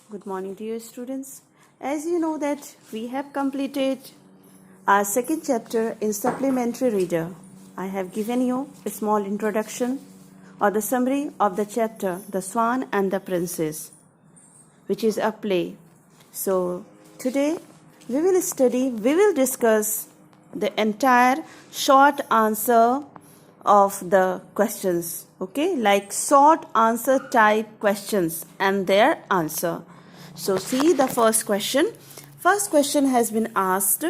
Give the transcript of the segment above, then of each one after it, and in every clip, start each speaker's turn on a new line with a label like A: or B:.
A: Good morning, dear students. As you know that we have completed our second chapter in supplementary reader. I have given you a small introduction or the summary of the chapter The Swan and the Princess, which is a play. So today we will discuss the entire short answer of the questions, okay, like short answer type questions and their answer. So see the first question. First question has been asked,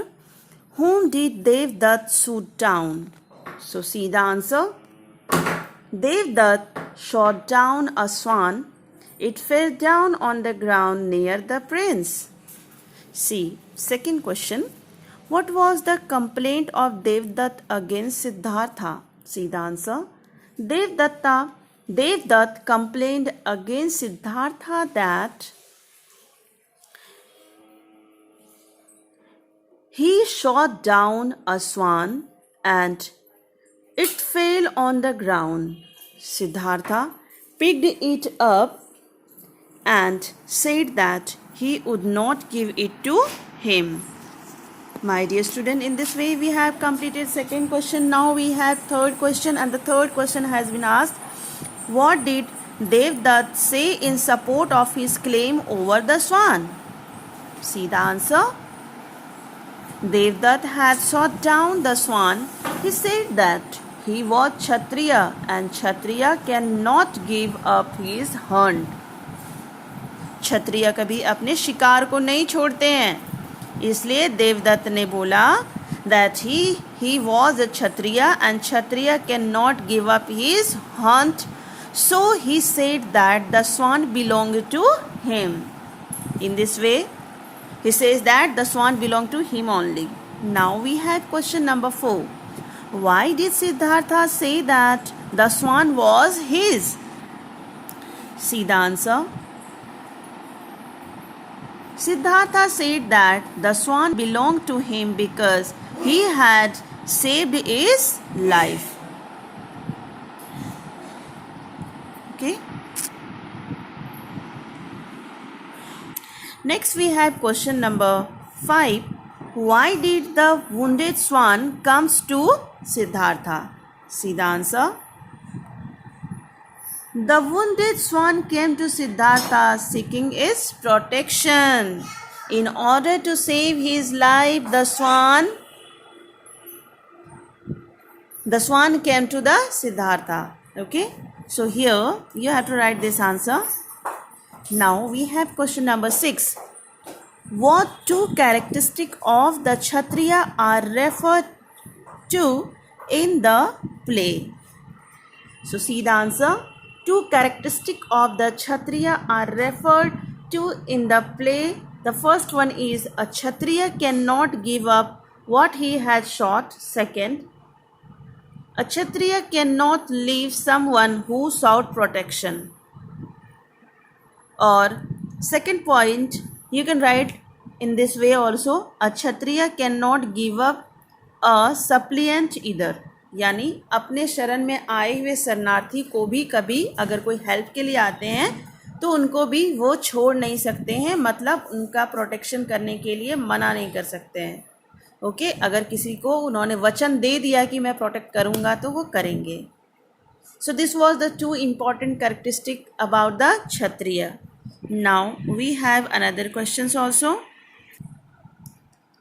A: whom did Devdutt shoot down? So see the answer. Devdutt shot down a swan. It fell down on the ground near the prince. See, second question. What was the complaint of Devdutt against Siddhartha? See the answer. Devdutt complained against Siddhartha that he shot down a swan and it fell on the ground. Siddhartha picked it up and said that he would not give it to him. My dear student, in this way we have completed second question. Now we have third question, and the third question has been asked, what did Devdutt say in support of his claim over the swan? See the answer. Devdutt had shot down the swan. He said that he was Kshatriya and Kshatriya cannot give up his hunt. क्षत्रिय कभी अपने शिकार को नहीं छोड़ते हैं, इसलिए देवदत्त ने बोला that he was a Kshatriya and Kshatriya cannot give up his hunt, so he said that the swan belonged to him. In this way he says that the swan belonged to him only. Now we have question number 4. Why did Siddhartha say that the swan was his? See the answer. Siddhartha said that the swan belonged to him because he had saved his life. Okay. Next we have question number 5. Why did the wounded swan comes to Siddhartha? See the answer. The wounded swan came to Siddhartha seeking his protection. In order to save his life, the swan came to the Siddhartha. Okay. So here you have to write this answer. Now we have question number 6. What two characteristics of the Kshatriya are referred to in the play? So see the answer. Two characteristics of the Kshatriya are referred to in the play. The first one is a Kshatriya cannot give up what he has shot. Second, a Kshatriya cannot leave someone who sought protection. Or second point, you can write in this way also, a Kshatriya cannot give up a suppliant either. यानी अपने शरण में आए हुए शरणार्थी को भी कभी अगर कोई हेल्प के लिए आते हैं तो उनको भी वो छोड़ नहीं सकते हैं, मतलब उनका प्रोटेक्शन करने के लिए मना नहीं कर सकते हैं. ओके, अगर किसी को उन्होंने वचन दे दिया कि मैं प्रोटेक्ट करूँगा तो वो करेंगे. So this was the two important characteristic about the Kshatriya. Now we have another questions also.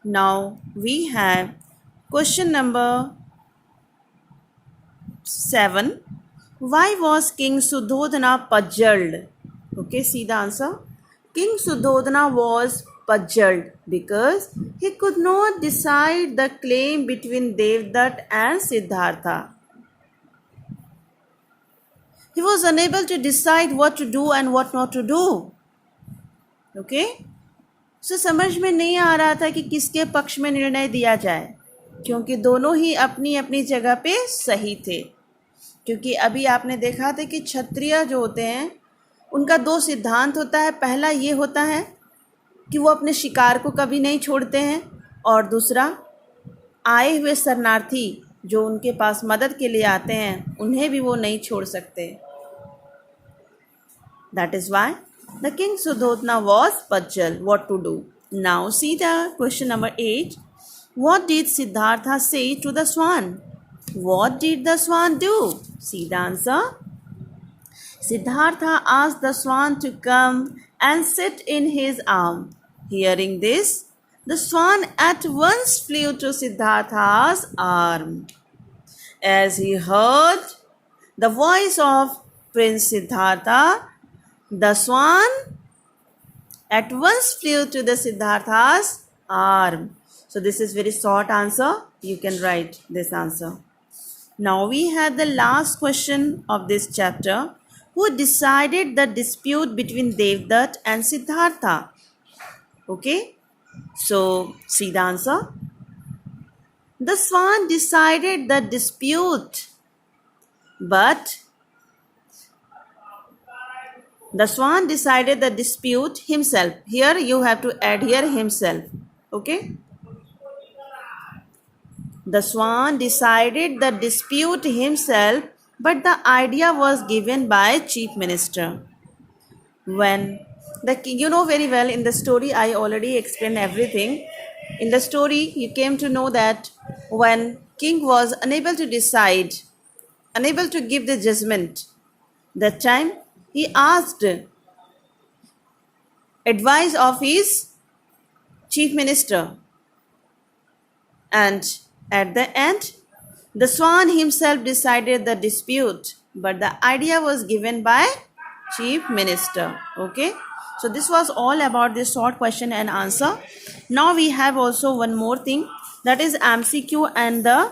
A: Now we have question number 7. Why was King Suddhodana puzzled? Okay, see the answer. King Suddhodana was puzzled because he could not decide the claim between Devdutt and Siddhartha. He was unable to decide what to do and what not to do. Okay? So समझ में नहीं आ रहा था कि किसके पक्ष में निर्णय दिया जाए, क्योंकि दोनों ही अपनी अपनी जगह पे सही थे. क्योंकि अभी आपने देखा था कि क्षत्रिय जो होते हैं उनका दो सिद्धांत होता है. पहला ये होता है कि वो अपने शिकार को कभी नहीं छोड़ते हैं, और दूसरा आए हुए शरणार्थी जो उनके पास मदद के लिए आते हैं उन्हें भी वो नहीं छोड़ सकते. That is why The king Sudhodna was puzzled what to do. Now see the question number 8. What did Siddhartha say to the swan? What did the swan do? See the answer. Siddhartha asked the swan to come and sit in his arm. Hearing this, the swan at once flew to Siddhartha's arm. As he heard the voice of Prince Siddhartha, the swan at once flew to the Siddhartha's arm. So this is very short answer. You can write this answer. Now we have the last question of this chapter. Who decided the dispute between Devdutt and Siddhartha? Okay. So see the answer. The swan decided the dispute, but the swan decided the dispute himself. Here you have to add here himself. Okay. The swan decided the dispute himself, but the idea was given by chief minister. When the king, you know very well in the story, I already explained everything. In the story, you came to know that when king was unable to decide, unable to give the judgment, that time he asked advice of his chief minister, and at the end, the swan himself decided the dispute, but the idea was given by chief minister. Okay. So this was all about this short question and answer. Now we have also one more thing, that is MCQ and the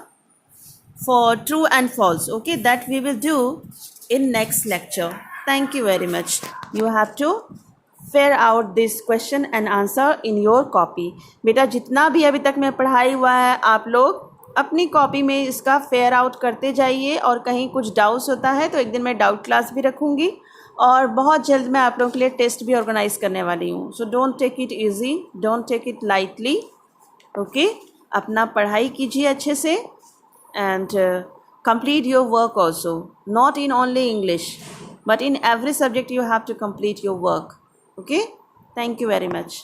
A: for true and false. Okay, that we will do in next lecture. Thank you very much. You have to fill out this question and answer in your copy. बेटा जितना भी अभी तक में पढ़ाई हुआ है आप लोग अपनी कॉपी में इसका फेयर आउट करते जाइए, और कहीं कुछ डाउट्स होता है तो एक दिन मैं डाउट क्लास भी रखूँगी, और बहुत जल्द मैं आप लोगों के लिए टेस्ट भी ऑर्गेनाइज करने वाली हूँ. So don't take it easy, don't take it lightly. Okay, अपना पढ़ाई कीजिए अच्छे से, and complete your work also, not in only English, but in every subject you have to complete your work. Okay, thank you very much.